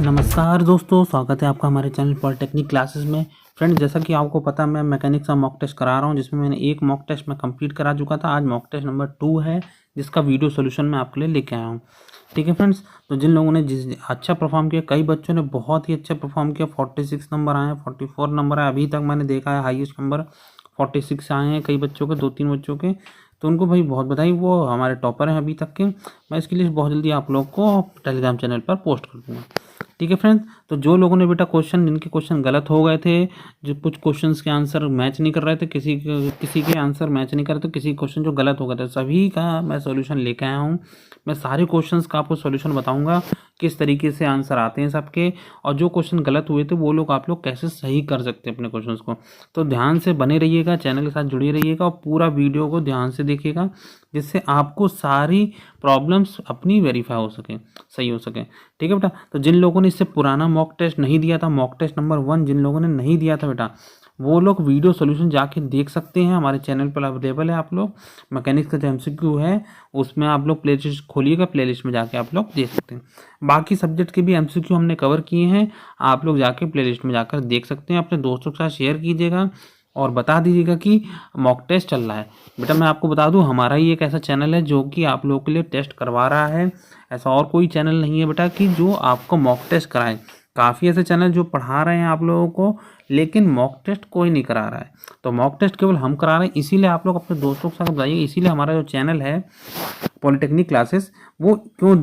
नमस्कार दोस्तों, स्वागत है आपका हमारे चैनल पॉलिटेक्निक क्लासेस में। फ्रेंड्स, जैसा कि आपको पता मैं मैकेनिक्स का मॉक टेस्ट करा रहा हूं, जिसमें मैंने एक मॉक टेस्ट में कंप्लीट करा चुका था। आज मॉक टेस्ट नंबर 2 है, जिसका वीडियो सोल्यूशन मैं आपके लिए लेके आया हूं। ठीक है फ्रेंड्स, तो जिन लोगों ने अच्छा परफॉर्म किया, कई बच्चों ने बहुत ही अच्छा परफॉर्म किया। 46 नंबर आए हैं, 44 नंबर आए, अभी तक मैंने देखा है हाईएस्ट नंबर 46 आए हैं कई बच्चों के, 2-3 बच्चों के। तो उनको भाई बहुत बधाई, वो हमारे टॉपर हैं अभी तक के। मैं इसकी लिस्ट बहुत जल्दी आप लोग को टेलीग्राम चैनल पर पोस्ट कर दूँगा। ठीक है फ्रेंड्स, तो जो लोगों ने बेटा जिनके क्वेश्चन गलत हो गए थे, जो कुछ क्वेश्चंस के आंसर मैच नहीं कर रहे थे, किसी के आंसर मैच नहीं कर रहे थे, किसी क्वेश्चन जो गलत हो गए थे, सभी का मैं सॉल्यूशन लेके आया हूँ। मैं सारे क्वेश्चंस का आपको सॉल्यूशन बताऊंगा, किस तरीके से आंसर आते हैं सबके, और जो क्वेश्चन गलत हुए थे वो लोग आप लोग कैसे सही कर सकते हैं अपने क्वेश्चंस को। तो ध्यान से बने रहिएगा, चैनल के साथ जुड़े रहिएगा और पूरा वीडियो को ध्यान से देखिएगा, जिससे आपको सारी प्रॉब्लम्स अपनी वेरीफाई हो सके, सही हो सके। ठीक है बेटा, तो जिन लोगों ने इससे पुराना मॉक टेस्ट नहीं दिया था, मॉक टेस्ट नंबर 1 जिन लोगों ने नहीं दिया था बेटा, वो लोग वीडियो सॉल्यूशन जाके देख सकते हैं, हमारे चैनल पर अवेलेबल है। आप लोग मैकेनिक्स का जो एमसीक्यू है उसमें आप लोग प्लेलिस्ट खोलिएगा, प्लेलिस्ट में जाके आप लोग देख सकते हैं। बाकी सब्जेक्ट के भी एमसीक्यू हमने कवर किए हैं, आप लोग जाके प्लेलिस्ट में जाकर देख सकते हैं। अपने दोस्तों के साथ शेयर कीजिएगा और बता दीजिएगा कि मॉक टेस्ट चल रहा है। बेटा मैं आपको बता दूं, हमारा ही एक ऐसा चैनल है जो कि आप लोगों के लिए टेस्ट करवा रहा है। ऐसा और कोई चैनल नहीं है बेटा कि जो आपको मॉक टेस्ट कराए। काफ़ी ऐसे चैनल जो पढ़ा रहे हैं आप लोगों को, लेकिन मॉक टेस्ट कोई नहीं करा रहा है। तो मॉक टेस्ट केवल हम करा रहे हैं, इसीलिए आप लोग अपने दोस्तों के साथ बताइए। इसीलिए हमारा जो चैनल है पॉलिटेक्निक क्लासेस, वो क्यों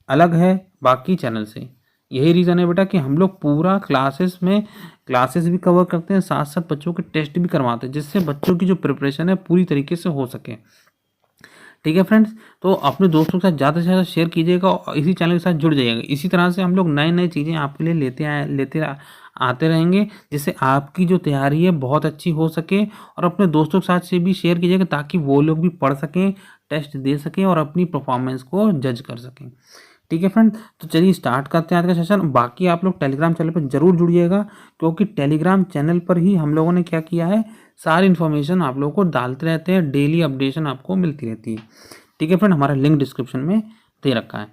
अलग है बाकी चैनल से। यही रीज़न है बेटा कि हम लोग पूरा क्लासेस भी कवर करते हैं, साथ साथ बच्चों के टेस्ट भी करवाते हैं, जिससे बच्चों की जो प्रिपरेशन है पूरी तरीके से हो सके। ठीक है फ्रेंड्स, तो अपने दोस्तों के साथ ज़्यादा से ज़्यादा शेयर कीजिएगा और इसी चैनल के साथ जुड़ जाइएगा। इसी तरह से हम लोग नए नए चीज़ें आपके लिए लेते आते रहेंगे, जिससे आपकी जो तैयारी है बहुत अच्छी हो सके। और अपने दोस्तों के साथ से भी शेयर कीजिएगा, ताकि वो लोग भी पढ़ सकें, टेस्ट दे सकें और अपनी परफॉर्मेंस को जज कर सकें। ठीक है फ्रेंड, तो चलिए स्टार्ट करते हैं आज का सेशन। बाकी आप लोग टेलीग्राम चैनल पर जरूर जुड़िएगा, क्योंकि टेलीग्राम चैनल पर ही हम लोगों ने क्या किया है, सारी इन्फॉर्मेशन आप लोगों को डालते रहते हैं, डेली अपडेशन आपको मिलती रहती है। ठीक है फ्रेंड, हमारा लिंक डिस्क्रिप्शन में दे रखा है।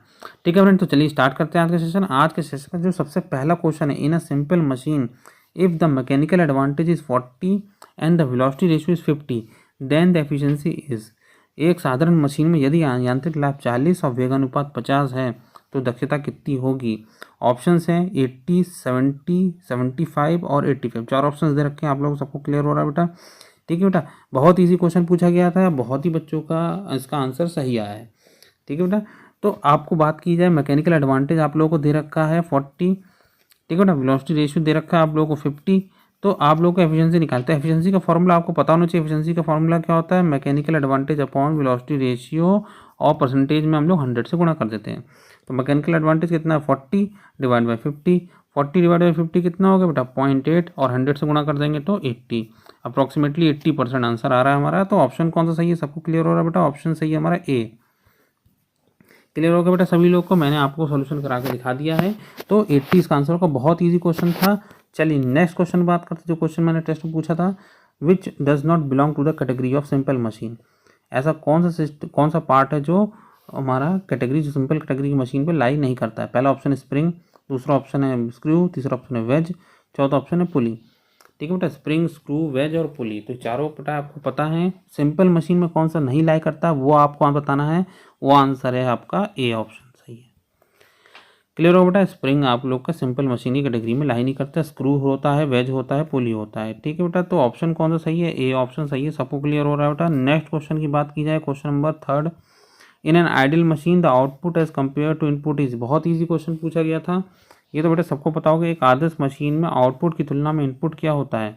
ठीक है फ्रेंड, तो चलिए स्टार्ट करते हैं आज का सेशन। आज के सेशन का जो सबसे पहला क्वेश्चन है, in a simple machine if the mechanical advantage is 40 and the velocity ratio is 50 then the efficiency is. एक साधारण मशीन में यदि यांत्रिक लाभ 40 और वेगानुपात 50 है तो दक्षता कितनी होगी। ऑप्शंस हैं 80, 70, 75 और 85। 4 ऑप्शंस दे रखे हैं, आप लोग सबको क्लियर हो रहा है बेटा। ठीक है बेटा, बहुत इजी क्वेश्चन पूछा गया था, बहुत ही बच्चों का इसका आंसर सही आया है। ठीक है बेटा, तो आपको बात की जाए, मैकेनिकल एडवांटेज आप लोगों को दे रखा है 40। ठीक है बेटा, वेलोसिटी रेशियो दे रखा है आप लोगों को 50। तो आप लोग को एफिशिएंसी निकालते हैं। एफिशिएंसी का फॉर्मूला आपको पता होना चाहिए। एफिशिएंसी का फॉर्मूला क्या होता है, mechanical advantage upon velocity ratio, और परसेंटेज में हम लोग 100 से गुणा कर देते हैं। तो मैकेनिकल एडवांटेज कितना है, 40 डिवाइड बाई 50। 40 डिवाइड बाई 50 कितना होगा बेटा, 0.8, और 100 से गुणा कर देंगे तो 80। अप्रॉक्सीमेटली 80% आंसर आ रहा है हमारा। तो ऑप्शन कौन सा सही है, सबको क्लियर हो रहा है बेटा। ऑप्शन सही है हमारा ए। क्लियर हो गया बेटा सभी लोग को, मैंने आपको सॉल्यूशन करा के दिखा दिया है। तो 80 इसका आंसर होगा, बहुत ईजी क्वेश्चन था। चलिए नेक्स्ट क्वेश्चन बात करते हैं। जो क्वेश्चन मैंने टेस्ट में पूछा था, which does not belong to the category of simple machine. ऐसा कौन सा पार्ट है जो हमारा कैटेगरी, जो सिंपल कैटेगरी की मशीन पे लाई नहीं करता है। पहला ऑप्शन है स्प्रिंग, दूसरा ऑप्शन है स्क्रू, तीसरा ऑप्शन है वेज, चौथा ऑप्शन है पुली। ठीक है बेटा, स्प्रिंग, स्क्रू, वेज और पुली, तो चारों बेटा आपको पता है। सिंपल मशीन में कौन सा नहीं लाई करता वो आपको बताना है, वो आंसर है आपका ए ऑप्शन सही है। क्लियर हो बेटा, स्प्रिंग आप लोग का सिंपल मशीन की कैटेगरी में लाई नहीं करता, स्क्रू होता है, वेज होता है, पुली होता है। ठीक है बेटा, तो ऑप्शन कौन सा सही है, ए ऑप्शन सही है। सबको क्लियर हो रहा है बेटा। नेक्स्ट क्वेश्चन की बात की जाए, question number 3, in an ideal machine the output as compared to input is. बहुत ईजी क्वेश्चन पूछा गया था, ये तो बेटा सबको पता होगा। एक आदर्श मशीन में आउटपुट की तुलना में इनपुट क्या होता है।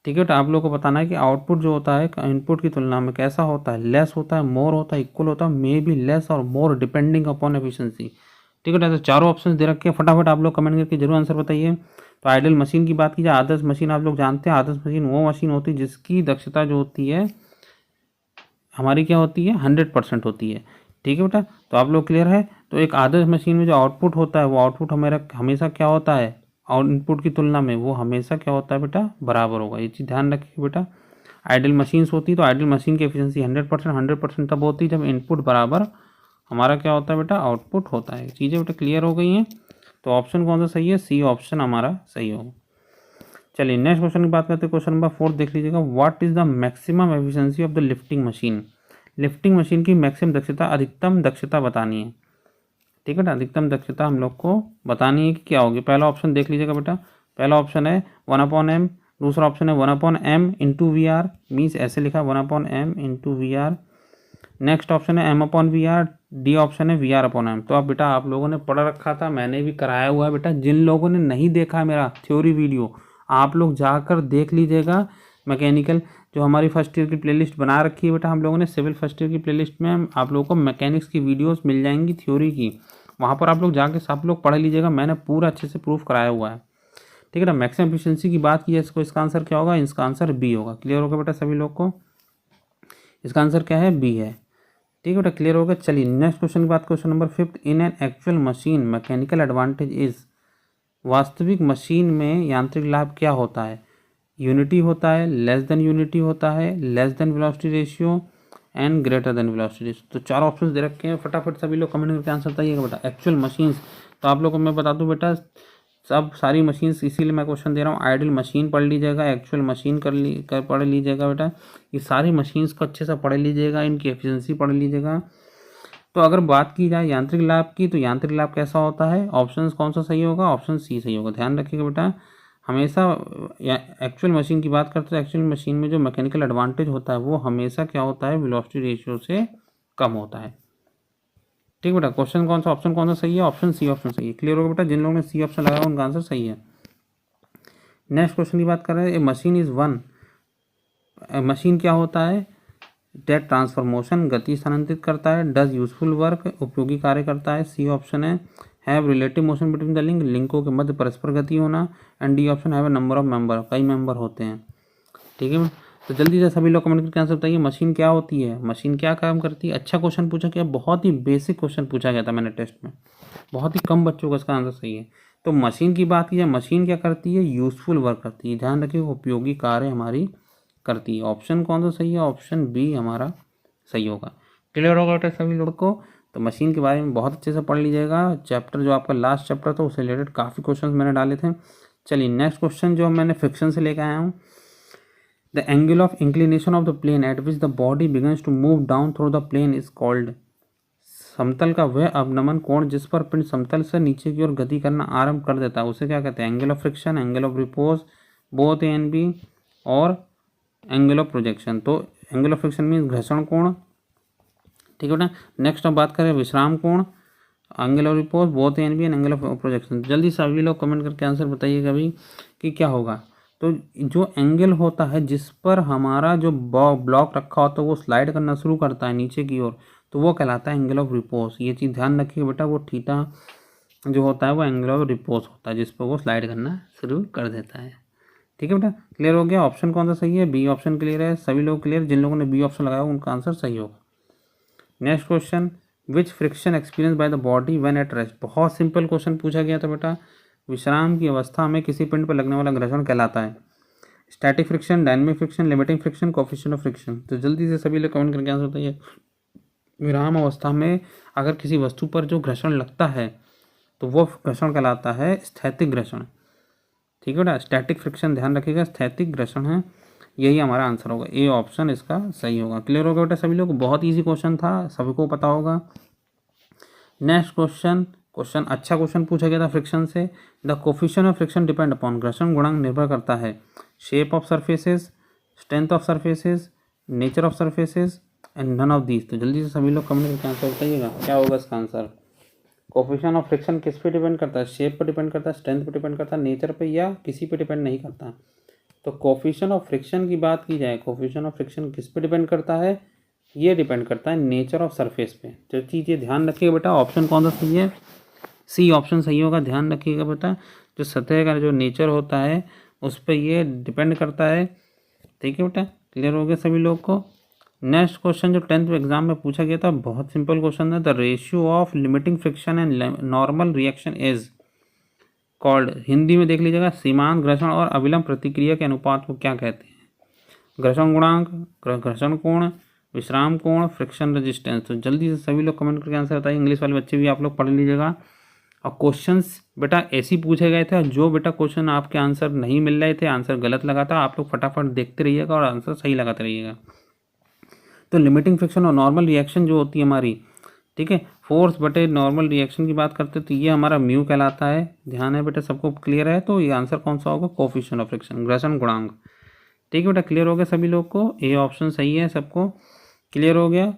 ठीक है बेटा, आप लोगों को बताना है कि आउटपुट जो होता है इनपुट की तुलना में कैसा होता है, लेस होता है, मोर होता है, इक्वल होता है, मे बी लेस और मोर डिपेंडिंग अपॉन एफिशिएंसी। ठीक है बेटा, तो चारों ऑप्शन दे रखे हैं, फटाफट आप लोग कमेंट करके जरूर आंसर बताइए। तो आइडियल मशीन की बात की जाए, आदर्श मशीन आप लोग जानते हैं, आदर्श मशीन वो मशीन होती है जिसकी दक्षता जो होती है हमारी क्या होती है, 100% होती है। ठीक है बेटा, तो आप लोग क्लियर है। तो एक आदर्श मशीन में जो आउटपुट होता है, वो आउटपुट हमेशा क्या होता है, और इनपुट की तुलना में वो हमेशा क्या होता है बेटा, बराबर होगा। ये चीज़ ध्यान रखिए बेटा। आइडियल मशीन्स होती है तो आइडियल मशीन की एफिशिएंसी 100% तब होती है जब इनपुट बराबर हमारा क्या होता है बेटा, आउटपुट होता है। चीज़ें बेटा क्लियर हो गई हैं। तो ऑप्शन कौन सा सही है, सी ऑप्शन हमारा सही होगा। चलिए नेक्स्ट क्वेश्चन की बात करते हैं। क्वेश्चन नंबर 4 देख लीजिएगा। What is the maximum efficiency of the lifting machine. Lifting machine की मैक्सिमम दक्षता, अधिकतम दक्षता बतानी है। ठीक है ना, अधिकतम दक्षता हम लोग को बतानी है कि क्या होगी। पहला ऑप्शन देख लीजिएगा बेटा, पहला ऑप्शन है 1/m, दूसरा ऑप्शन है 1/m into v are, means ऐसे लिखा 1/m into v r. Next option है m/v/r, डी ऑप्शन है v/m। तो आप बेटा आप लोगों ने पढ़ रखा था, मैंने भी कराया हुआ है बेटा। जिन लोगों ने नहीं देखा है मेरा थ्योरी वीडियो, आप लोग जाकर देख लीजिएगा। मैकेनिकल जो हमारी फर्स्ट ईयर की प्लेलिस्ट बना रखी है बेटा हम लोगों ने, सिविल फर्स्ट ईयर की प्लेलिस्ट में आप लोगों को मैकेनिक्स की वीडियोस मिल जाएंगी थ्योरी की, वहाँ पर आप लोग जाके सब लोग पढ़ लीजिएगा। मैंने पूरा अच्छे से प्रूफ कराया हुआ है। ठीक है ना। मैक्सिमम एफिशिएंसी की बात की है, इसको इसका आंसर क्या होगा, इसका आंसर बी होगा। क्लियर होगा बेटा सभी लोग को, इसका आंसर क्या है, बी है। ठीक है बेटा, क्लियर होगा। चलिए नेक्स्ट क्वेश्चन की बात, question number 5। In an actual machine mechanical advantage is. वास्तविक मशीन में यांत्रिक लाभ क्या होता है। यूनिटी होता है, लेस देन यूनिटी होता है, less than velocity ratio and greater than velocity ratio. तो चार ऑप्शंस दे रखे हैं, फटाफट सभी लोग कमेंट करके आंसर बताइएगा बेटा। एक्चुअल मशीन्स, तो आप लोगों को मैं बता दूं बेटा सब सारी मशीन्स, इसीलिए मैं क्वेश्चन दे रहा हूँ। आइडियल मशीन पढ़ लीजिएगा, एक्चुअल मशीन पढ़ लीजिएगा बेटा। ये सारी मशीन्स को अच्छे से पढ़ लीजिएगा, इनकी एफिशिएंसी पढ़ लीजिएगा। तो अगर बात की जाए यांत्रिक लाभ की, तो यांत्रिक लाभ कैसा होता है, ऑप्शन कौन सा सही होगा, ऑप्शन सी सही होगा। ध्यान रखिएगा बेटा, हमेशा एक्चुअल मशीन की बात करते हैं, एक्चुअल मशीन में जो मैकेनिकल एडवांटेज होता है वो हमेशा क्या होता है, वेलोसिटी रेशियो से कम होता है। ठीक बेटा, क्वेश्चन कौन सा, ऑप्शन कौन सा सही है, ऑप्शन सी ऑप्शन सही है। क्लियर होगा बेटा, जिन लोगों ने सी ऑप्शन लगाया उनका आंसर सही है। नेक्स्ट क्वेश्चन की बात कर रहे हैं। ए मशीन इज वन, मशीन क्या होता है, डेट ट्रांसफॉर्मेशन, गति स्थानांतरित करता है। डज यूजफुल वर्क, उपयोगी कार्य करता है। सी ऑप्शन है have relative motion between the link, लिंकों के मध्य परस्पर गति होना। And D option have a number of member, कई मेंबर होते हैं। ठीक है, तो जल्दी से सभी लोग कमेंट करके आंसर बताइए, मशीन क्या होती है, मशीन क्या काम करती है। अच्छा क्वेश्चन पूछा गया, बहुत ही बेसिक क्वेश्चन पूछा गया था मैंने टेस्ट में, बहुत ही कम बच्चों का इसका आंसर सही है। तो मशीन की बात की जाए, मशीन क्या करती है, यूजफुल वर्क करती है। ध्यान रखिए, उपयोगी कार्य हमारी करती है। ऑप्शन कौन सा सही है, ऑप्शन बी हमारा सही होगा। क्लियर होगा बेटा सभी लोग को। तो मशीन के बारे में बहुत अच्छे से पढ़ लीजिएगा। चैप्टर जो आपका लास्ट चैप्टर था उससे रिलेटेड काफ़ी क्वेश्चन मैंने डाले थे। चलिए नेक्स्ट क्वेश्चन जो मैंने फ्रिक्शन से लेकर आया हूँ। The angle of inclination of the plane at which the body begins to move down through the plane is called. समतल का वह अवनमन कोण जिस पर पिंड समतल से नीचे की ओर गति करना आरंभ कर देता है उसे क्या कहते हैं, angle of friction, angle of repose, both A and B, और एंगल ऑफ प्रोजेक्शन। तो एंगल ऑफ फ्रिक्शन मीन्स घर्षण कोण। ठीक है बेटा, नेक्स्ट अब बात करें विश्राम कोण, angle of repose, both A and B, angle of projection. जल्दी सभी लोग कमेंट करके आंसर बताइएगा अभी कि क्या होगा। तो जो एंगल होता है जिस पर हमारा जो ब्लॉक रखा होता है वो स्लाइड करना शुरू करता है नीचे की ओर, तो वो कहलाता है एंगल ऑफ रिपोज। ये चीज़ ध्यान रखिए बेटा, वो थीटा जो होता है वो एंगल ऑफ रिपोज होता है जिस पर वो स्लाइड करना शुरू कर देता है। ठीक है बेटा, क्लियर हो गया। ऑप्शन कौन सा सही है, बी ऑप्शन क्लियर है। सभी लोग क्लियर, जिन लोगों ने बी ऑप्शन लगाया उनका आंसर सही होगा। Next question, which friction experience by the body when at rest. बहुत सिंपल क्वेश्चन पूछा गया था बेटा। विश्राम की अवस्था में किसी पिंड पर लगने वाला घर्षण कहलाता है static friction, dynamic friction, limiting friction, coefficient of friction. तो जल्दी से सभी लोग कमेंट करके आंसर बताइए। विराम अवस्था में अगर किसी वस्तु पर जो घर्षण लगता है तो वो घर्षण कहलाता है स्थैतिक घर्षण। ठीक है बेटा, स्टैटिक फ्रिक्शन ध्यान रखिएगा, स्थैतिक घर्षण है, यही हमारा आंसर होगा। ए ऑप्शन इसका सही होगा। क्लियर होगा बेटा सभी लोग, बहुत ईजी क्वेश्चन था, सभी को पता होगा। नेक्स्ट क्वेश्चन अच्छा क्वेश्चन पूछा गया था फ्रिक्शन से। The coefficient of friction depend upon, घर्षण गुणांक निर्भर करता है shape of surfaces, strength of surfaces, nature of surfaces and none of these. तो जल्दी से सभी लोग कमेंट करके आंसर बताइएगा क्या होगा इसका आंसर। कोफिशिएंट ऑफ फ्रिक्शन किस पे डिपेंड करता है, शेप पर डिपेंड करता है, स्ट्रेंथ पर डिपेंड करता है, नेचर पे, या किसी पे डिपेंड नहीं करता। तो कोफिशिएंट ऑफ फ्रिक्शन की बात की जाए, कोफिशिएंट ऑफ फ्रिक्शन किस पे डिपेंड करता है, ये डिपेंड करता है नेचर ऑफ सरफेस पे। तो चीज़ें ध्यान रखिएगा बेटा, ऑप्शन कौन सा सही है, सी ऑप्शन सही होगा। ध्यान रखिएगा बेटा, जो सतह का जो नेचर होता है उस पर ये डिपेंड करता है। ठीक है बेटा, क्लियर हो गया सभी लोग को। नेक्स्ट क्वेश्चन जो 10th एग्जाम में पूछा गया था, बहुत सिंपल क्वेश्चन है। The ratio of limiting friction and normal reaction is called. Hindi में देख लीजिएगा, सीमांत घर्षण और अविलंब प्रतिक्रिया के अनुपात को क्या कहते हैं। घर्षण गुणांक, घर्षण कोण, विश्राम कोण, फ्रिक्शन रेजिस्टेंस। तो जल्दी से सभी लोग कमेंट करके आंसर बताइए। इंग्लिश वाले बच्चे भी आप लोग पढ़ लीजिएगा, और क्वेश्चंस बेटा ऐसे ही पूछे गए थे, और जो बेटा क्वेश्चन आपके आंसर नहीं मिल रहे थे, आंसर गलत लगा था, आप लोग फटाफट देखते रहिएगा और आंसर सही लगाते रहिएगा। तो लिमिटिंग फ्रिक्शन और नॉर्मल रिएक्शन जो होती है हमारी, ठीक है, फोर्स बटे नॉर्मल रिएक्शन की बात करते हैं तो ये हमारा म्यू कहलाता है। ध्यान है बेटा, सबको क्लियर है? तो ये आंसर कौन सा होगा? कोफिशिएंट ऑफ फ्रिक्शन, घर्षण गुणांक। ठीक है बेटा, क्लियर हो गया सभी लोग को? ए ऑप्शन सही है, सबको क्लियर हो गया?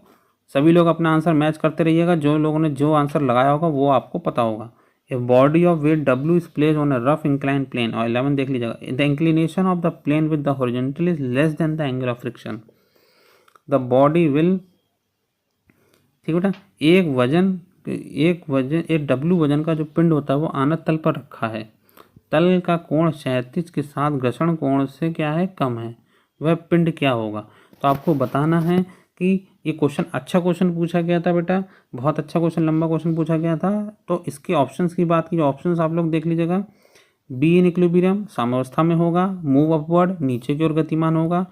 सभी लोग अपना आंसर मैच करते रहिएगा, जो लोगों ने जो आंसर लगाया होगा वो आपको पता होगा। A body of weight W is placed on a rough incline plane, और 11 देख लीजिएगा, the inclination of the plane with the horizontal is less than the angle of friction, the body will, ठीक बेटा, एक W वजन का जो पिंड होता है वो आनत तल पर रखा है, तल का कोण क्षैतिज के साथ घर्षण कोण से क्या है? कम है, वह पिंड क्या होगा? तो आपको बताना है कि ये क्वेश्चन अच्छा क्वेश्चन पूछा गया था बेटा, बहुत अच्छा क्वेश्चन, लंबा क्वेश्चन पूछा गया था। तो इसके ऑप्शंस की बात की, ऑप्शंस आप लोग देख लीजिएगा। बी इन इक्विलिब्रियम, साम्यावस्था में होगा। मूव अपवर्ड, नीचे की ओर गतिमान होगा।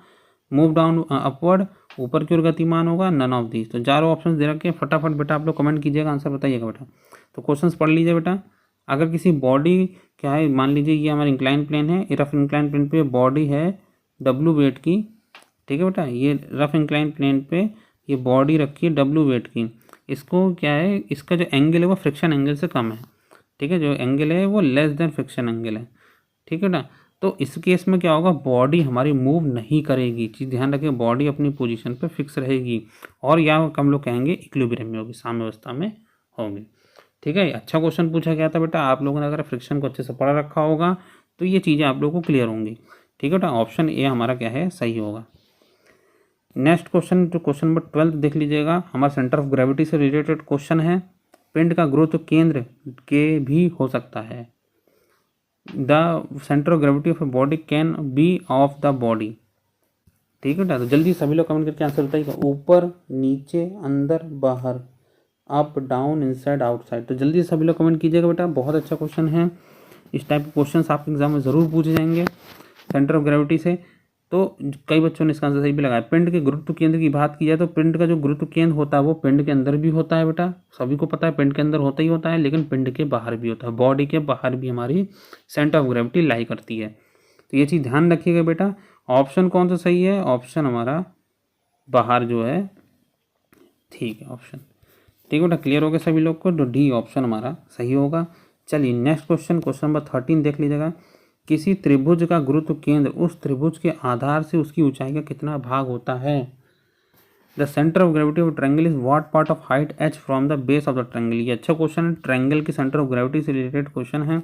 मूव डाउन अपवर्ड, ऊपर की ओर गतिमान होगा। None of these. तो चारों ऑप्शंस दे रखे हैं, फटाफट बेटा आप लोग कमेंट कीजिएगा, आंसर बताइएगा बेटा। तो क्वेश्चंस पढ़ लीजिए बेटा। अगर किसी बॉडी, क्या है, मान लीजिए ये हमारा इंक्लाइन प्लेन है, ये रफ इंक्लाइन प्लेन पे बॉडी है W वेट की, ठीक है बेटा, ये रफ इंक्लाइन प्लेन पे ये बॉडी रखी है W वेट की। इसको क्या है, इसका जो एंगल है वो फ्रिक्शन एंगल से कम है, ठीक है, जो एंगल है वो लेस देन फ्रिक्शन एंगल है, ठीक है ना। तो इस केस में क्या होगा, बॉडी हमारी मूव नहीं करेगी, चीज़ ध्यान रखें, बॉडी अपनी पोजीशन पे फिक्स रहेगी, और या हम लोग कहेंगे इक्विलिब्रियम में होगी, साम्यावस्था में होगी, ठीक है। अच्छा क्वेश्चन पूछा गया था बेटा, आप लोगों ने अगर फ्रिक्शन को अच्छे से पढ़ा रखा होगा तो ये चीज़ें आप लोगों को क्लियर होंगी, ठीक है बेटा। ऑप्शन ए हमारा क्या है, सही होगा। नेक्स्ट क्वेश्चन, जो क्वेश्चन नंबर 12 देख लीजिएगा, हमारा सेंटर ऑफ ग्रेविटी से रिलेटेड क्वेश्चन है। पिंड का गुरुत्व केंद्र के भी हो सकता है, the centre of gravity of a body can be of the body, ठीक है बेटा। तो जल्दी सभी लोग कमेंट करके आंसर बताइएगा, ऊपर, नीचे, अंदर, बाहर, अप, डाउन, इनसाइड, आउटसाइड। तो जल्दी सभी लोग कमेंट कीजिएगा बेटा, बहुत अच्छा क्वेश्चन है। इस टाइप के क्वेश्चंस आपके एग्जाम में ज़रूर पूछे जाएंगे सेंटर ऑफ ग्रेविटी से। तो कई बच्चों ने इसका आंसर सही भी लगाया। पिंड के गुरुत्व केंद्र की बात की जाए तो पिंड का जो गुरुत्व केंद्र होता है वो पिंड के अंदर भी होता है बेटा, सभी को पता है, पिंड के अंदर होता ही होता है, लेकिन पिंड के बाहर भी होता है, बॉडी के बाहर भी हमारी सेंटर ऑफ ग्रेविटी लाई करती है। तो ये चीज़ ध्यान रखिएगा बेटा। ऑप्शन कौन सा सही है? ऑप्शन हमारा बाहर जो है, ठीक है ऑप्शन, ठीक है बेटा, क्लियर हो गया सभी लोग को? तो डी ऑप्शन हमारा सही होगा। चलिए नेक्स्ट क्वेश्चन, क्वेश्चन नंबर 13 देख लीजिएगा। किसी त्रिभुज का गुरुत्व केंद्र उस त्रिभुज के आधार से उसकी ऊंचाई का कितना भाग होता है? The centre of gravity of triangle is what part of height h from the base of the triangle. ये अच्छा क्वेश्चन है, ट्रायंगल के सेंटर ऑफ ग्रेविटी से रिलेटेड क्वेश्चन है।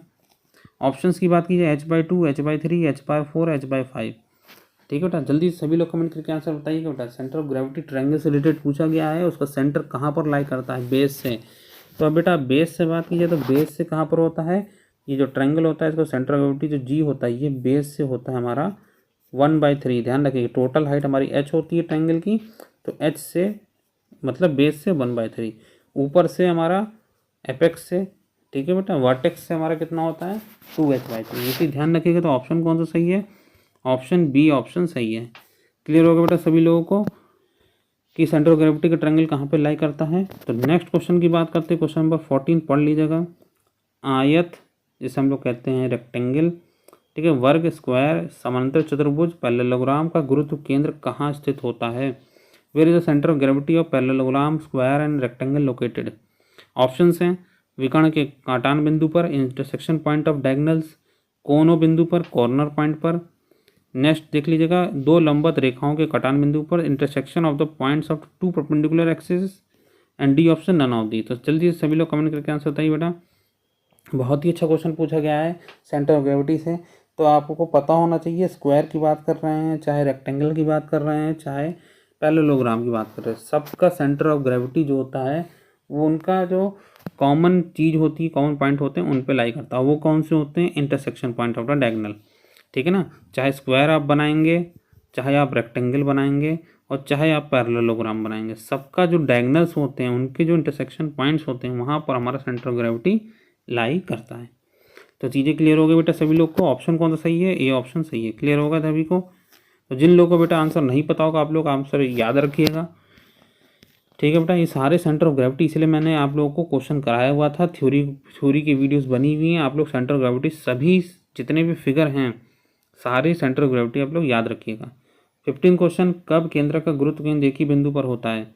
ऑप्शंस की बात कीजिए, h/2, h/3, h/4, h/5, ठीक है बेटा। जल्दी सभी लोग कमेंट करके आंसर बताइएगा बेटा। सेंटर ऑफ ग्रेविटी ट्रायंगल से रिलेटेड पूछा गया है, उसका सेंटर कहाँ पर लाई करता है? बेस से। तो अब बेटा बेस से बात कीजिए तो बेस से कहाँ पर होता है? ये जो ट्रायंगल होता है इसका सेंटर ऑफ ग्रेविटी जो G होता है ये बेस से होता है हमारा 1/3। ध्यान रखिए, टोटल हाइट हमारी h होती है ट्रायंगल की, तो h से मतलब बेस से 1/3, ऊपर से हमारा एपेक्स से, ठीक है बेटा, वर्टेक्स से हमारा कितना होता है? 2h/3। ये चीज़ ध्यान रखिएगा। तो ऑप्शन कौन सा सही है? ऑप्शन बी ऑप्शन सही है। क्लियर होगा बेटा सभी लोगों को कि सेंटर ऑफ ग्रेविटी का ट्रायंगल कहाँ पे लाई करता है? तो नेक्स्ट क्वेश्चन की बात करते हैं, क्वेश्चन नंबर 14 पढ़ लीजिएगा। आयत, जिसे हम लोग कहते हैं रेक्टेंगल, ठीक है, वर्ग, स्क्वायर, समांतर चतुर्भुज, पैरेललोग्राम का गुरुत्व केंद्र कहाँ स्थित होता है? Where is the centre of gravity of parallelogram, square and rectangle located? Options हैं, विकर्ण के काटान बिंदु पर, इंटरसेक्शन पॉइंट ऑफ डायगोनल्स, कोनो बिंदु पर, कॉर्नर पॉइंट पर। नेक्स्ट देख लीजिएगा, दो लंबवत रेखाओं के कटान बिंदु पर, intersection of the points of two perpendicular axis, and D option none of the. तो जल्दी से सभी लोग कमेंट करके आंसर बताइए बेटा। बहुत ही अच्छा क्वेश्चन पूछा गया है सेंटर ऑफ ग्रेविटी से, तो आपको पता होना चाहिए, स्क्वायर की बात कर रहे हैं, चाहे रेक्टेंगल की बात कर रहे हैं, चाहे पैरेललोग्राम की बात कर रहे हैं, सबका सेंटर ऑफ ग्रेविटी जो होता है वो उनका जो कॉमन चीज़ होती है, कॉमन पॉइंट होते हैं, उन पे लाई करता है। वो कौन से होते हैं? Intersection point of the diagonal, ठीक है ना। चाहे स्क्वायर आप बनाएंगे, चाहे आप रेक्टेंगल बनाएंगे, और चाहे आप पैरेललोग्राम बनाएंगे, सबका जो डायगोनल्स होते हैं, उनके जो इंटरसेक्शन पॉइंट्स होते हैं, वहाँ पर हमारा सेंटर ऑफ ग्रेविटी लाई करता है। तो चीज़ें क्लियर हो गई बेटा सभी लोग को? ऑप्शन कौन सा सही है? ए ऑप्शन सही है। क्लियर होगा सभी को? तो जिन लोगों को बेटा आंसर नहीं पता होगा, आप लोग आंसर याद रखिएगा। ठीक है बेटा, ये सारे सेंटर ऑफ ग्रेविटी इसलिए मैंने आप लोगों को क्वेश्चन कराया हुआ था, थ्योरी की वीडियोस बनी हुई हैं। आप लोग सेंटर ऑफ ग्रेविटी सभी जितने भी फिगर हैं सारे सेंटर ऑफ ग्रेविटी आप लोग याद रखिएगा। 15 क्वेश्चन, कब केंद्र का गुरुत्व केंद्र एक ही बिंदु पर होता है?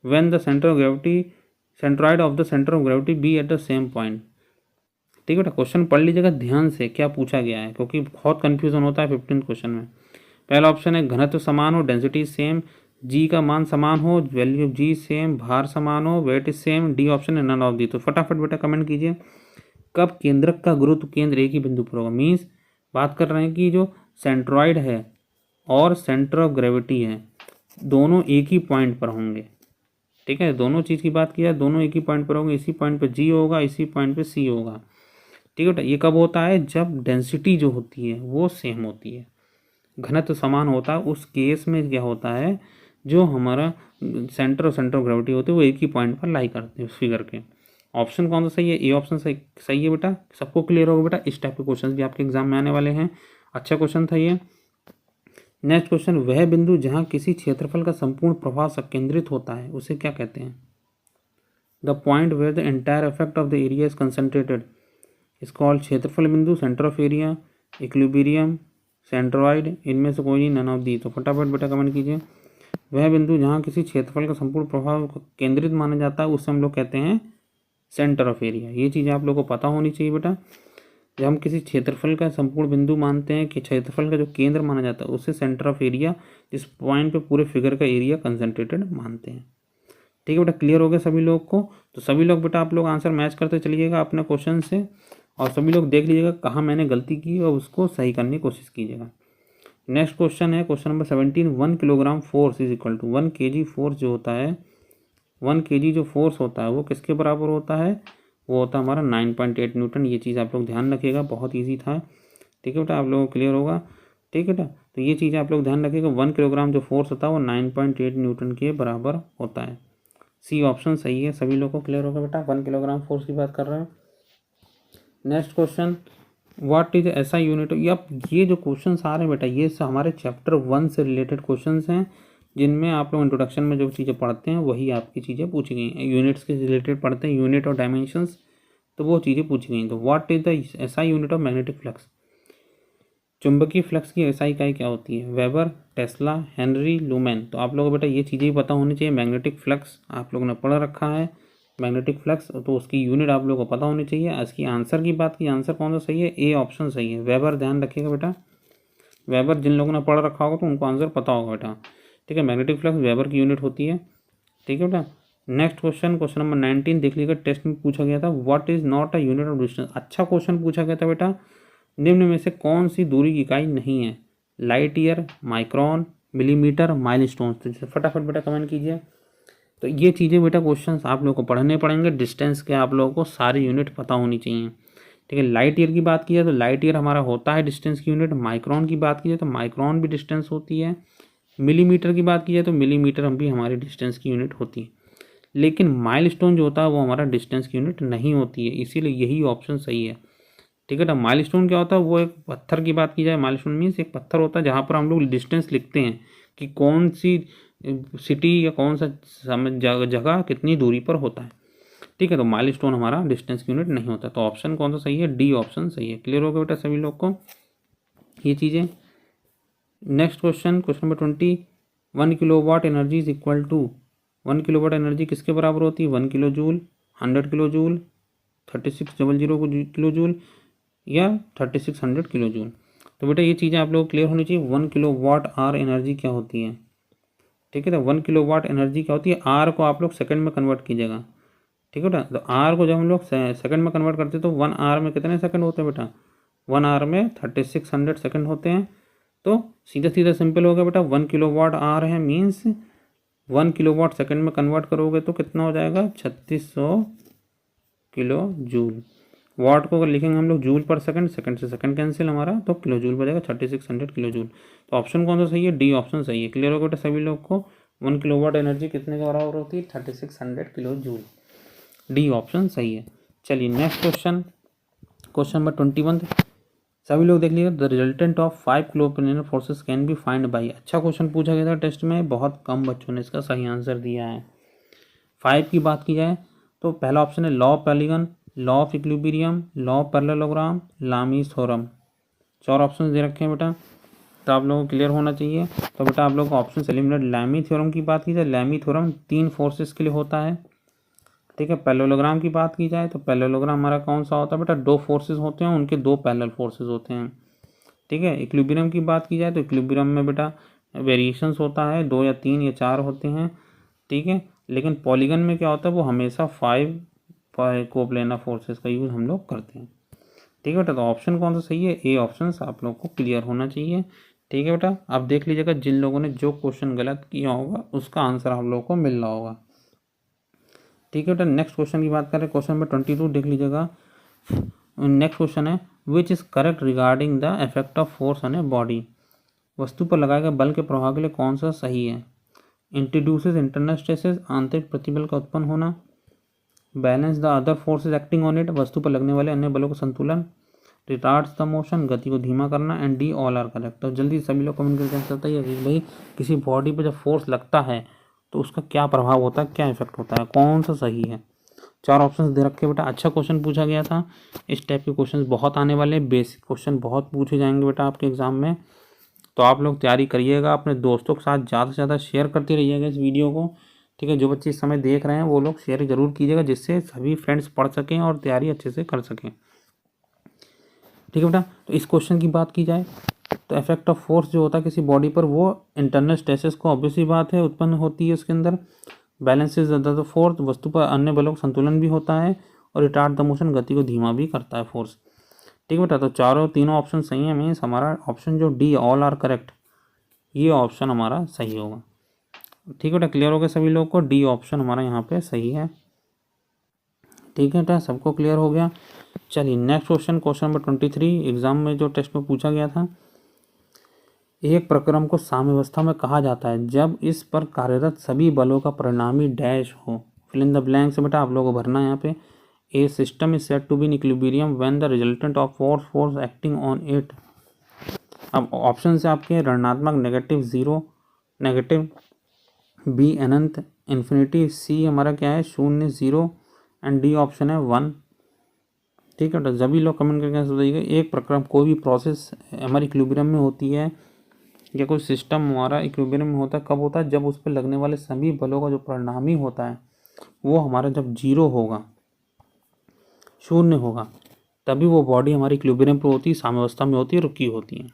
When the centre of gravity centroid of the centre of gravity be at the same point. ठीक है बेटा, क्वेश्चन पढ़ लीजिएगा ध्यान से क्या पूछा गया है, क्योंकि बहुत कंफ्यूजन होता है 15 क्वेश्चन में। पहला ऑप्शन है घनत्व समान हो, डेंसिटी सेम, जी का मान समान हो, वैल्यू ऑफ जी सेम, भार समान हो, weight is same. D option है नन ऑफ दी। तो फटाफट बेटा कमेंट कीजिए कब केंद्रक का गुरुत्व केंद्र एक ही बिंदु पर होगा। मीन्स बात कर रहे हैं कि जो सेंट्रॉइड है और सेंटर ऑफ ग्रेविटी है दोनों एक ही पॉइंट पर होंगे। ठीक है, दोनों चीज़ की बात की जाए दोनों एक ही पॉइंट पर होंगे। इसी पॉइंट पर जी होगा, इसी पॉइंट पर सी होगा। ठीक है बेटा, ये कब होता है? जब डेंसिटी जो होती है वो सेम होती है, घनत्व समान होता है। उस केस में क्या होता है, जो हमारा सेंटर और सेंटर ऑफ ग्रेविटी होती है वो एक ही पॉइंट पर लाई करते हैं उस फिगर के। ऑप्शन कौन सा सही है? ए ऑप्शन सही है बेटा। सबको क्लियर होगा बेटा, इस टाइप के क्वेश्चन भी आपके एग्जाम में आने वाले हैं। अच्छा क्वेश्चन था ये। नेक्स्ट क्वेश्चन, वह बिंदु जहाँ किसी क्षेत्रफल का संपूर्ण प्रभाव संकेंद्रित होता है उसे क्या कहते हैं? The point where the entire effect of the area is concentrated is called क्षेत्रफल बिंदु, centre of area, equilibrium, centroid, इनमें से कोई नहीं, नन ऑफ दी। तो फटाफट बेटा कमेंट कीजिए। वह बिंदु जहाँ किसी क्षेत्रफल का संपूर्ण प्रभाव केंद्रित माना जाता है उसे हम लोग कहते हैं सेंटर ऑफ एरिया। ये चीज़ आप लोगों को पता होनी चाहिए बेटा। जब हम किसी क्षेत्रफल का संपूर्ण बिंदु मानते हैं कि क्षेत्रफल का जो केंद्र माना जाता है उसे सेंटर ऑफ एरिया, जिस पॉइंट पे पूरे फिगर का एरिया कंसंट्रेटेड मानते हैं। ठीक है बेटा, क्लियर हो गया सभी लोग को? तो सभी लोग बेटा आप लोग आंसर मैच करते चलिएगा अपने क्वेश्चन से, और सभी लोग देख लीजिएगा कहाँ मैंने गलती की और उसको सही करने की कोशिश कीजिएगा। नेक्स्ट क्वेश्चन है question number 17। 1 kilogram force is equal to 1 kg force जो होता है, 1 kg जो फोर्स होता है वो किसके बराबर होता है? वो होता है हमारा 9.8 न्यूटन। ये चीज़ आप लोग ध्यान रखिएगा, बहुत ईजी था। ठीक है बेटा, आप लोगों को क्लियर होगा। ठीक है बेटा, तो ये चीज़ आप लोग ध्यान रखिएगा, 1 किलोग्राम जो फोर्स होता है वो 9.8 न्यूटन के बराबर होता है। सी ऑप्शन सही है। सभी लोगों को क्लियर होगा बेटा, 1 किलोग्राम फोर्स की बात कर रहे हैं। नेक्स्ट क्वेश्चन, व्हाट इज ऐसा यूनिट। अब ये जो क्वेश्चन आ रहे हैं बेटा ये हमारे चैप्टर 1 से रिलेटेड क्वेश्चन हैं, जिनमें आप लोग इंट्रोडक्शन में जो चीज़ें पढ़ते हैं वही आपकी चीज़ें पूछी गई हैं। यूनिट्स के रिलेटेड पढ़ते हैं, यूनिट और डायमेंशंस, तो वो चीज़ें पूछी गई। तो what is the SI unit of magnetic flux. चुंबकीय फ्लक्स की एसआई इकाई क्या होती है? Weber, Tesla, Henry, lumen. तो आप लोगों को बेटा ये चीज़ें भी पता होनी चाहिए। मैग्नेटिक फ्लक्स आप लोगों ने पढ़ रखा है, मैग्नेटिक फ्लक्स, तो उसकी यूनिट आप लोगों को पता होनी चाहिए। इसकी आंसर की बात की, आंसर कौन सा सही है? ए ऑप्शन सही है, वेबर। ध्यान रखिएगा बेटा, वेबर जिन लोगों ने पढ़ रखा होगा तो उनको आंसर पता होगा बेटा। ठीक है, मैग्नेटिक फ्लक्स वेबर की यूनिट होती है। ठीक है बेटा। नेक्स्ट क्वेश्चन, क्वेश्चन नंबर 19 देख लीजिएगा, टेस्ट में पूछा गया था। What is not a unit of distance. अच्छा क्वेश्चन पूछा गया था बेटा, निम्न में से कौन सी दूरी की इकाई नहीं है? Light year, micron, millimetre, milestone. तो फटाफट बेटा कमेंट कीजिए। तो ये चीज़ें बेटा क्वेश्चंस आप लोगों को पढ़ने पड़ेंगे। डिस्टेंस के आप लोगों को सारी यूनिट पता होनी चाहिए। ठीक है, लाइट ईयर की बात की जाए तो लाइट ईयर हमारा होता है डिस्टेंस की यूनिट। माइक्रोन की बात की जाए तो माइक्रोन भी डिस्टेंस होती है। मिलीमीटर की बात की जाए तो मिलीमीटर भी हमारी डिस्टेंस की यूनिट होती है। लेकिन माइलस्टोन जो होता है वो हमारा डिस्टेंस की यूनिट नहीं होती है, इसीलिए यही ऑप्शन सही है। ठीक है ना, माइलस्टोन क्या होता है? वो एक पत्थर की बात की जाए, माइलस्टोन मीन्स एक पत्थर होता है जहाँ पर हम लोग डिस्टेंस लिखते हैं कि कौन सी सिटी या कौन सा जगह कितनी दूरी पर होता है। ठीक है, तो माइलस्टोन हमारा डिस्टेंस की यूनिट नहीं होता। तो ऑप्शन कौन सा सही है? डी ऑप्शन सही है। क्लियर हो गया बेटा सभी लोग को ये चीज़ें? Next question, question number 20। 1 kilowatt energy is equal to 1 kilowatt energy किसके बराबर होती है? 1 kilo joule, 100 kilo joule, 3600 kilo joule या 3600 किलो जूल। तो बेटा ये चीज़ें आप लोग क्लियर होनी चाहिए। 1 किलोवाट आर एनर्जी क्या होती है? ठीक है, तो 1 किलोवाट एनर्जी क्या होती है? आर को आप लोग सेकंड में कन्वर्ट कीजिएगा। ठीक है बेटा, तो आर को जब हम लोग सेकंड में कन्वर्ट करते हैं तो 1 आर में कितने सेकंड होते हैं बेटा? 1 आर में 3600 सेकंड होते हैं। तो सीधा सीधा सिंपल हो गया बेटा, 1 किलोवाट आर है मीन्स 1 किलोवाट सेकंड में कन्वर्ट करोगे तो कितना हो जाएगा? 3600 किलो जूल। वाट को अगर लिखेंगे हम लोग जूल पर सेकंड, सेकंड से सेकंड कैंसिल हमारा, तो किलो जूल बचेगा 3600 किलो जूल। तो ऑप्शन कौन सा सही है? डी ऑप्शन सही है। क्लियर हो बेटा सभी लोग को? 1 किलोवाट एनर्जी कितने के बराबर होती है? 3600 किलो जूल। डी ऑप्शन सही है। चलिए नेक्स्ट क्वेश्चन, क्वेश्चन नंबर 21। सभी लोग देख लीजिए, the resultant of 5 coplanar forces can be find by. अच्छा क्वेश्चन पूछा गया था टेस्ट में, बहुत कम बच्चों ने इसका सही आंसर दिया है। 5 की बात की जाए तो पहला ऑप्शन है law of polygon, law of equilibrium, law of parallelogram, Lami's theorem. 4 option दे रखे हैं बेटा, तो आप लोगों को क्लियर होना चाहिए। तो बेटा आप लोगों को ऑप्शन से एलिमिनेट। लैमी थ्योरम की बात की जाए, लैमी थ्योरम 3 फोर्सेस के लिए होता है, ठीक है। पैरेललोग्राम की बात की जाए तो पैरेललोग्राम हमारा कौन सा होता है बेटा, 2 फोर्सेस होते हैं, उनके 2 पैरेलल फोर्सेस होते हैं, ठीक है। इक्विलिब्रियम की बात की जाए तो इक्विलिब्रियम में बेटा वेरिएशंस होता है, 2 या 3 या 4 होते हैं, ठीक है। लेकिन पॉलीगन में क्या होता है, वो हमेशा 5 कोप्लेनर फोर्सेस का यूज़ हम लोग करते हैं, ठीक है बेटा। तो ऑप्शन कौन सा सही है, ए ऑप्शन आप लोग को क्लियर होना चाहिए, ठीक है बेटा। आप देख लीजिएगा जिन लोगों ने जो क्वेश्चन गलत किया होगा उसका आंसर आप लोगों को मिल रहा होगा, ठीक है बेटा। नेक्स्ट क्वेश्चन की बात करें, क्वेश्चन नंबर 22 देख लीजिएगा। नेक्स्ट क्वेश्चन है which is correct regarding the effect of force on a body. वस्तु पर लगाए गए बल के प्रभाव के लिए कौन सा सही है। इंट्रोड्यूसेस इंटरनल स्ट्रेसेस, आंतरिक प्रतिबल का उत्पन्न होना। Balance the other forces acting on it, वस्तु पर लगने वाले अन्य बलों का संतुलन। रिटार्ड्स द मोशन, गति को धीमा करना। And D all are correct. तो जल्दी सभी लोग कमेंट करके आंसर बताइए कि भाई किसी बॉडी पर जब फोर्स लगता है तो उसका क्या प्रभाव होता है, क्या इफेक्ट होता है, कौन सा सही है। 4 ऑप्शन दे रखे बेटा। अच्छा क्वेश्चन पूछा गया था, इस टाइप के क्वेश्चन बहुत आने वाले, बेसिक क्वेश्चन बहुत पूछे जाएंगे बेटा आपके एग्जाम में। तो आप लोग तैयारी करिएगा, अपने दोस्तों के साथ ज़्यादा से ज़्यादा शेयर करते रहिएगा इस वीडियो को, ठीक है। जो बच्चे इस समय देख रहे हैं वो लोग शेयर जरूर कीजिएगा, जिससे सभी फ्रेंड्स पढ़ सकें और तैयारी अच्छे से कर सकें, ठीक है बेटा। तो इस क्वेश्चन की बात की जाए तो इफेक्ट ऑफ फोर्स जो होता है किसी बॉडी पर, वो इंटरनल स्ट्रेसेस को ऑब्वियसली बात है उत्पन्न होती है उसके अंदर। बैलेंसेस द फोर्स, वस्तु पर अन्य बलों का संतुलन भी होता है। और रिटार्ड द मोशन, गति को धीमा भी करता है फोर्स, ठीक है बेटा। तो तीनों ऑप्शन सही है, मीन्स हमारा ऑप्शन जो डी ऑल आर करेक्ट, ये ऑप्शन हमारा सही होगा, ठीक है बेटा। क्लियर हो गया सभी लोग को, डी ऑप्शन हमारा यहाँ पे सही है, ठीक है बेटा। सबको क्लियर हो गया। चलिए next question, question number 23 exam में जो टेस्ट में पूछा गया था। एक प्रक्रम को साम्यावस्था में कहा जाता है जब इस पर कार्यरत सभी बलों का परिणामी डैश हो। फिल इन द ब्लैंक्स बेटा आप लोगों को भरना है यहाँ पे। A system is said to be in equilibrium when the resultant of force acting on it. अब ऑप्शन से आपके ऋणात्मक, नेगेटिव, 0, नेगेटिव, बी अनंत, इन्फिनिटी, सी हमारा क्या है 0, 0 एंड डी ऑप्शन है 1, ठीक है। तो सभी लोग कमेंट करके बताइएगा। एक प्रक्रम, कोई भी प्रोसेस हमारी इक्विलिब्रियम में होती है या कोई सिस्टम हमारा इक्विलिब्रियम में होता है, कब होता है, जब उस पर लगने वाले सभी बलों का जो परिणामी होता है वो हमारा जब 0 होगा, 0 होगा, तभी वो बॉडी हमारी इक्विलिब्रियम पर होती है, साम्यावस्था में होती है, रुकी होती है।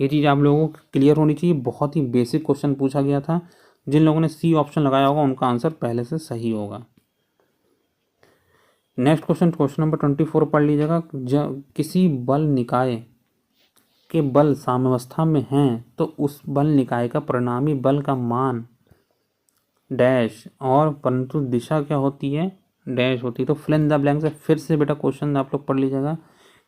ये चीज़ आप लोगों को क्लियर होनी चाहिए। बहुत ही बेसिक क्वेश्चन पूछा गया था। जिन लोगों ने सी ऑप्शन लगाया होगा उनका आंसर पहले से सही होगा। नेक्स्ट क्वेश्चन, क्वेश्चन नंबर 24 पढ़ लीजिएगा। किसी बल निकाय के बल साम्यावस्था में हैं तो उस बल निकाय का परिणामी बल का मान डैश, और परंतु दिशा क्या होती है, डैश होती है। तो फिल इन द ब्लैंक से फिर से बेटा क्वेश्चन आप लोग पढ़ लीजिएगा।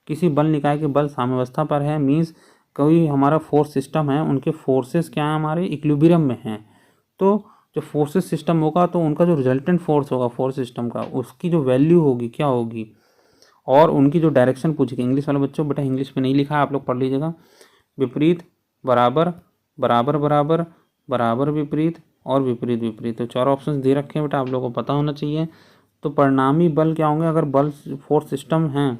किसी बल निकाय के बल साम्यावस्था पर है, मीन्स कोई हमारा फोर्स सिस्टम है, उनके फोर्सेस क्या है, हमारे इक्विलिब्रियम में हैं। तो जो फोर्सेस सिस्टम होगा तो उनका जो रिजल्टेंट फोर्स होगा फोर्स सिस्टम का, उसकी जो वैल्यू होगी क्या होगी, और उनकी जो डायरेक्शन पूछेगी। इंग्लिश वाले बच्चों बेटा इंग्लिश में नहीं लिखा है, आप लोग पढ़ लीजिएगा। विपरीत, बराबर, बराबर बराबर, बराबर विपरीत और विपरीत विपरीत। तो 4 ऑप्शन दे रखे हैं बेटा, आप लोगों को पता होना चाहिए। तो परिणामी बल क्या होंगे, अगर बल फोर्स सिस्टम हैं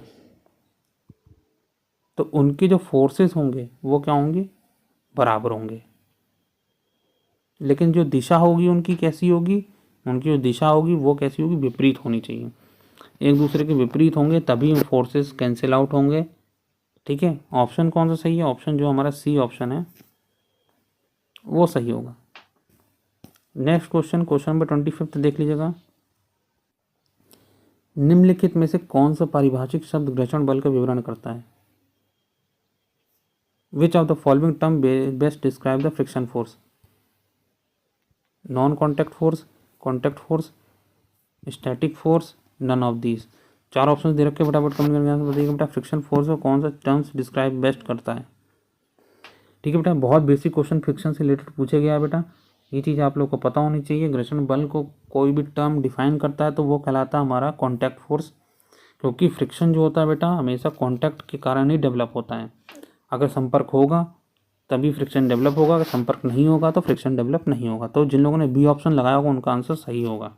तो उनके जो फोर्सेस होंगे वो क्या होंगे, बराबर होंगे। लेकिन जो दिशा होगी उनकी कैसी होगी, उनकी जो दिशा होगी वो कैसी होगी, विपरीत होनी चाहिए। एक दूसरे के विपरीत होंगे तभी फोर्सेस कैंसिल आउट होंगे, ठीक है। ऑप्शन कौन सा सही है, ऑप्शन जो हमारा सी ऑप्शन है वो सही होगा। नेक्स्ट क्वेश्चन, क्वेश्चन नंबर 25 देख लीजिएगा। निम्नलिखित में से कौन सा पारिभाषिक शब्द घर्षण बल का विवरण करता है। Which of the following term best describe the friction force. Non contact force, contact force, static force, none of these. 4 option दे रखे, फटाफट कमेंट करके बताइएगा बेटा फ्रिक्शन फोर्स को कौन सा टर्म्स डिस्क्राइब बेस्ट करता है, ठीक है बेटा। बहुत बेसिक क्वेश्चन फ्रिक्शन से रिलेटेड पूछे गया है बेटा, ये चीज़ आप लोग को पता होनी चाहिए। घर्षण बल को कोई भी टर्म डिफाइन करता है तो वो कहलाता है हमारा कॉन्टैक्ट फोर्स, क्योंकि फ्रिक्शन जो होता है बेटा हमेशा कॉन्टैक्ट के कारण ही डेवलप होता है। अगर संपर्क होगा तभी फ्रिक्शन डेवलप होगा, अगर संपर्क नहीं होगा तो फ्रिक्शन डेवलप नहीं होगा। तो जिन लोगों ने बी ऑप्शन लगाया होगा उनका आंसर सही होगा,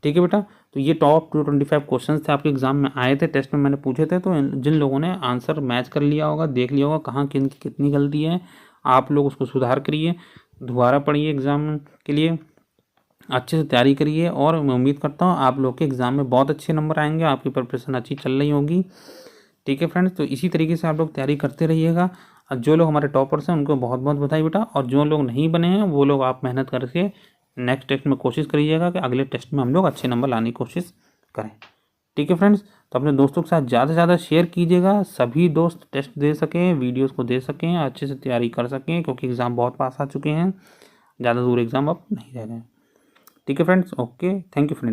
ठीक है बेटा, तो ये टॉप 225 क्वेश्चंस थे आपके एग्जाम में आए थे, टेस्ट में मैंने पूछे थे। तो जिन लोगों ने आंसर मैच कर लिया होगा, देख लिया होगा कहाँ किनकी कितनी गलती है, आप लोग उसको सुधार करिए, दोबारा पढ़िए एग्ज़ाम के लिए, अच्छे से तैयारी करिए। और मैं उम्मीद करता हूँ आप लोग के एग्ज़ाम में बहुत अच्छे नंबर आएंगे, आपकी प्रिपरेशन अच्छी चल रही होगी। ठीक है फ्रेंड्स, तो इसी तरीके से आप लोग तैयारी करते रहिएगा। और जो लोग हमारे टॉपर्स हैं उनको बहुत बहुत बधाई बेटा, और जो लोग नहीं बने हैं वो लोग आप मेहनत करके नेक्स्ट टेस्ट में कोशिश करिएगा कि अगले टेस्ट में हम लोग अच्छे नंबर लाने की कोशिश करें। ठीक है फ्रेंड्स, तो अपने दोस्तों के साथ ज़्यादा से ज़्यादा शेयर कीजिएगा, सभी दोस्त टेस्ट दे सकें, वीडियोस को दे सकें, अच्छे से तैयारी कर सकें, क्योंकि एग्ज़ाम बहुत पास आ चुके हैं, ज़्यादा दूर एग्ज़ाम अब नहीं रह गए। ठीक है friends, okay, thank you friends.